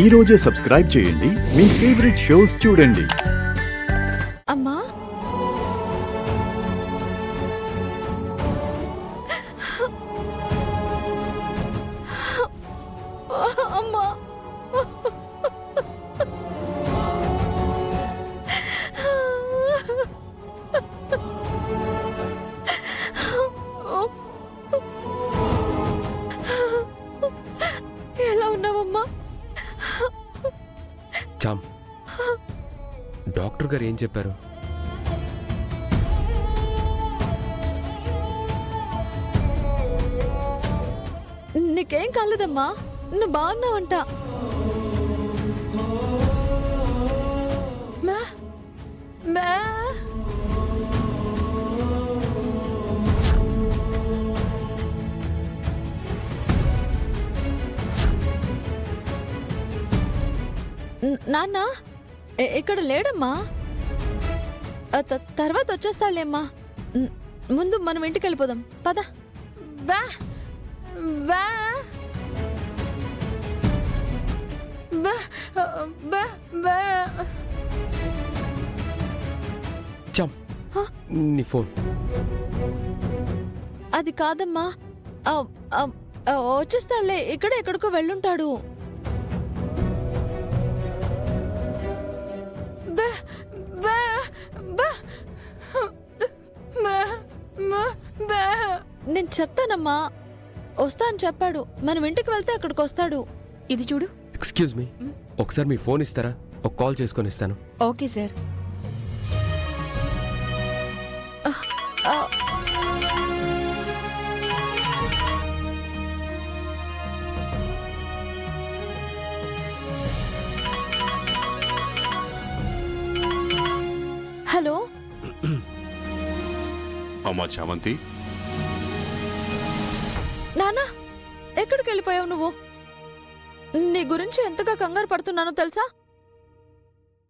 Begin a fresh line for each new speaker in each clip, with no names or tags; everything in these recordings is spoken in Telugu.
ఈ రోజే సబ్స్క్రైబ్ చేయండి మీ ఫేవరెట్ షోస్ చూడండి.
అమ్మా అమ్మా ఎలా ఉన్నావమ్మా?
చామ్, డాక్టర్ గారు ఏం చెప్పారు?
నీకేం కాలేదమ్మా, నువ్వు బాగున్నావంట. నాన్న ఇక్కడ లేడమ్మా, తర్వాత వచ్చేస్తాడులేమ్మా. ముందు మనం ఇంటికి వెళ్ళిపోదాం, పద.
చామ్, నీ ఫోన్.
అది కాదమ్మా, వచ్చేస్తాడులే, ఇక్కడే ఎక్కడికో వెళ్ళుంటాడు. నేను చెప్తానమ్మా, వస్తా అని చెప్పాడు. మనం ఇంటికి వెళ్తే అక్కడికి వస్తాడు.
ఇది చూడు.
ఎక్స్క్యూజ్ మీ, ఒకసారి మీ ఫోన్ ఇస్తారా? ఒక కాల్ చేసుకొని ఇస్తాను.
Okay sir.
హలో
అమ్మా చామంతి,
నానా, ఎక్కడికి వెళ్ళిపోయావు నువ్వు? నీ గురించి ఎంతగా కంగారు పడుతున్నానో తెలుసా?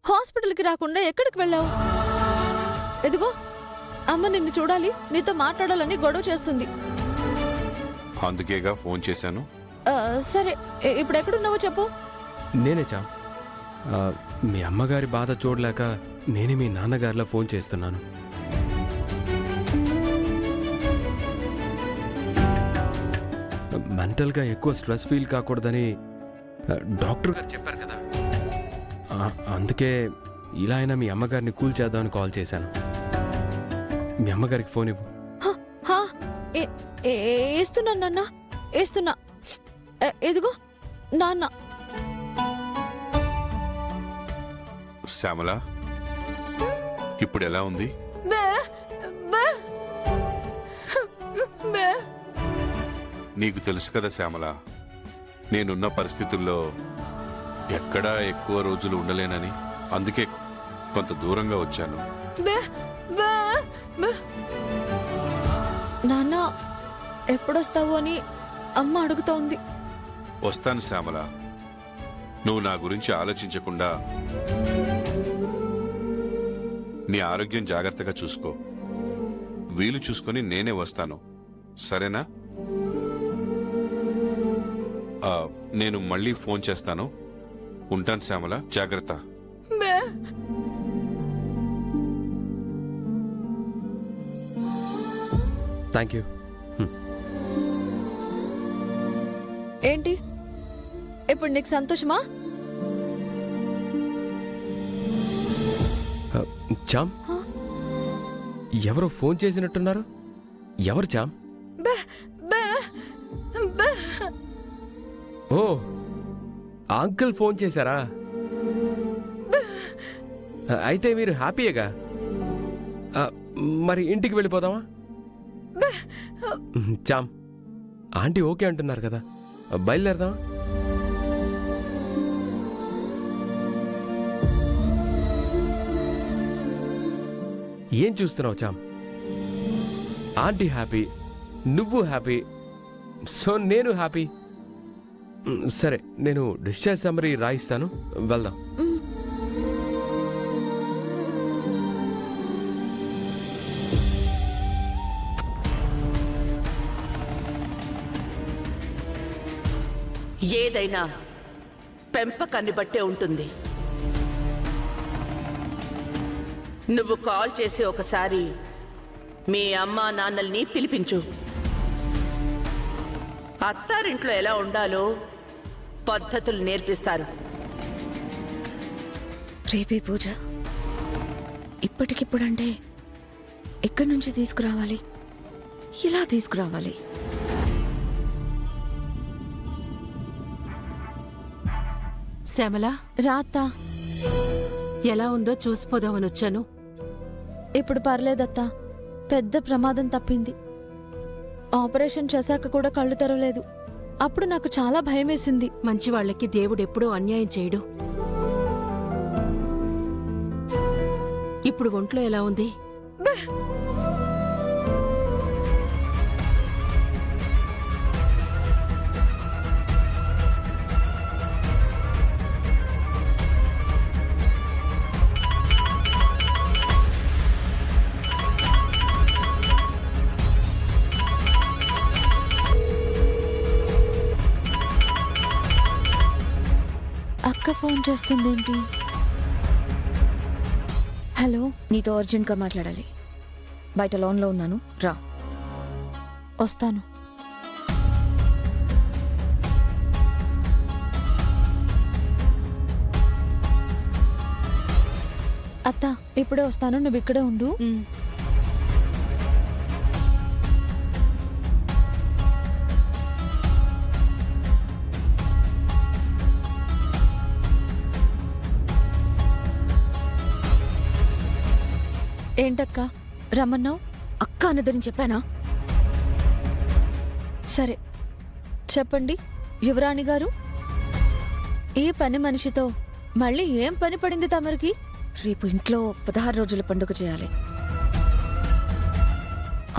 హాస్పిటల్కి రాకుండా ఎక్కడికి వెళ్ళావు? ఎదుగో, అమ్మ నిన్ను చూడాలి, నీతో మాట్లాడాలని గొడవ చేస్తుంది.
అందుకేగా ఫోన్ చేశాను.
సరే, ఇప్పుడు ఎక్కడున్నావో చెప్పు.
నేనే చామ్, మీ అమ్మగారి బాధ చూడలేక నేనే మీ నాన్నగారిలో ఫోన్ చేస్తున్నాను. మెంటల్గా ఎక్కువ స్ట్రెస్ ఫీల్ కాకూడదని డాక్టర్ గారు చెప్పారు కదా, అందుకే ఇలా అయినా మీ అమ్మగారిని కూల్ చేద్దామని కాల్ చేశాను. మీ అమ్మగారికి ఫోన్ ఇవ్వు.
వేస్తున్నా నాన్న, వేస్తున్నా. ఎదుగో నాన్న.
శ్యామల, ఇప్పుడు ఎలా ఉంది? నీకు తెలుసు కదా శ్యామల, నేనున్న పరిస్థితుల్లో ఎక్కడా ఎక్కువ రోజులు ఉండలేనని, అందుకే కొంత దూరంగా వచ్చాను.
నాన్న ఎప్పుడొస్తావు అని అమ్మ అడుగుతోంది.
వస్తాను శ్యామల, నువ్వు నా గురించి ఆలోచించకుండా నీ ఆరోగ్యం జాగ్రత్తగా చూసుకో. వీలు చూసుకొని నేనే వస్తాను, సరేనా? నేను మళ్ళీ ఫోన్ చేస్తాను. ఉంటాను శ్యామల, జాగ్రత్త.
Thank you.
ఏంటి ఇప్పుడు నీకు సంతోషమా?
చామ్, ఎవరో ఫోన్ చేసినట్టున్నారు. ఎవరు చామ్? ఓ, అంకుల్ ఫోన్ చేశారా? అయితే మీరు హ్యాపీయేగా? మరి ఇంటికి వెళ్ళిపోదామా? చామ్, ఆంటీ ఓకే అంటున్నారు కదా, బయలుదేరదామా? ఏం చూస్తున్నావు చామ్? ఆంటీ హ్యాపీ, నువ్వు హ్యాపీ, సో నేను హ్యాపీ. సరే, నేను డిశ్చార్జ్ సమ్మరీ రాయిస్తాను, వెళ్దాం.
ఏదైనా
పెంపకాన్ని బట్టే ఉంటుంది. నువ్వు కాల్ చేసి ఒకసారి మీ అమ్మా నాన్నల్ని పిలిపించు. అత్తారింట్లో ఎలా ఉండాలో పద్ధతులు నేర్పిస్తారు.
రేపే పూజ. ఇప్పటికిప్పుడంటే ఎక్కడి నుంచి తీసుకురావాలి? ఇలా తీసుకురావాలి.
శ్యామల,
రాత్తా
ఎలా ఉందో చూసిపోదామని వచ్చాను.
ఇప్పుడు పర్లేదత్తా. పెద్ద ప్రమాదం తప్పింది. ఆపరేషన్ చేశాక కూడా కళ్ళు తెరవలేదు. అప్పుడు నాకు చాలా భయమేసింది.
మంచి వాళ్ళకి దేవుడెప్పుడూ అన్యాయం చేయడు. ఇప్పుడు ఒంట్లో ఎలా ఉంది?
అక్క ఫోన్ చేస్తుందేంటి? హలో,
నీతో అర్జెంట్గా మాట్లాడాలి. బయట లోన్లో ఉన్నాను, రా.
వస్తాను. అత్త, ఇప్పుడే వస్తాను. నువ్వు ఇక్కడే ఉండు.
ఉమ్.
ఏంటక్క రమ్మన్నావు?
అక్క అన్నదని చెప్పానా?
సరే చెప్పండి యువరాణి గారు. ఈ పని మనిషితో మళ్ళీ ఏం పని పడింది తమరికి?
రేపు ఇంట్లో 16 రోజుల పండుగ చేయాలి.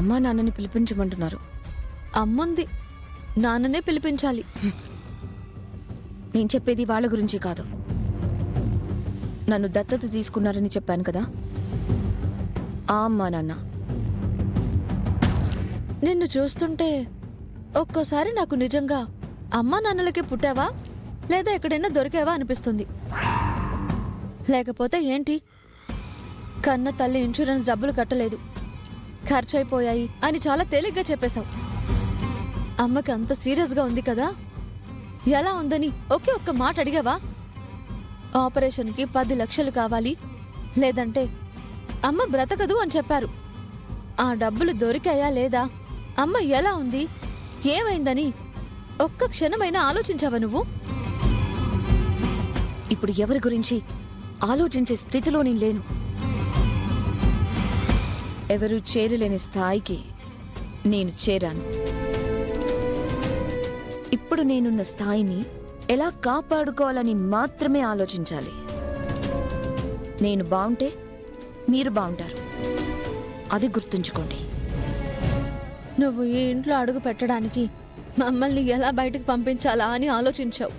అమ్మా నాన్నని పిలిపించమంటున్నారు.
అమ్ముంది, నాన్ననే పిలిపించాలి.
నేను చెప్పేది వాళ్ళ గురించి కాదు. నన్ను దత్తత తీసుకున్నారని చెప్పాను కదా, ఆ అమ్మా నాన్న.
నిన్ను చూస్తుంటే ఒక్కోసారి నాకు నిజంగా అమ్మా నాన్నలకి పుట్టావా లేదా ఎక్కడైనా దొరికావా అనిపిస్తుంది. లేకపోతే ఏంటి, కన్న తల్లి ఇన్సూరెన్స్ డబ్బులు కట్టలేదు, ఖర్చయిపోయాయి అని చాలా తేలిగ్గా చెప్పేశావు. అమ్మకి అంత సీరియస్గా ఉంది కదా, ఎలా ఉందని ఒకే ఒక్క మాట అడిగావా? ఆపరేషన్కి 10 లక్షలు కావాలి, లేదంటే అమ్మ బ్రతకదు అని చెప్పారు. ఆ డబ్బులు దొరికాయా లేదా, అమ్మ ఎలా ఉంది, ఏమైందని ఒక్క క్షణమైనా ఆలోచించావా నువ్వు?
ఇప్పుడు ఎవరి గురించి ఆలోచించే స్థితిలో నేను లేను. ఎవరు చేరలేని స్థాయికి నేను చేరాను. ఇప్పుడు నేనున్న స్థాయిని ఎలా కాపాడుకోవాలని మాత్రమే ఆలోచించాలి. నేను బాగుంటే మీరు బాగుంటారు, అది గుర్తుంచుకోండి.
నువ్వు ఈ ఇంట్లో అడుగు పెట్టడానికి మమ్మల్ని ఎలా బయటకు పంపించాలా అని ఆలోచించావు.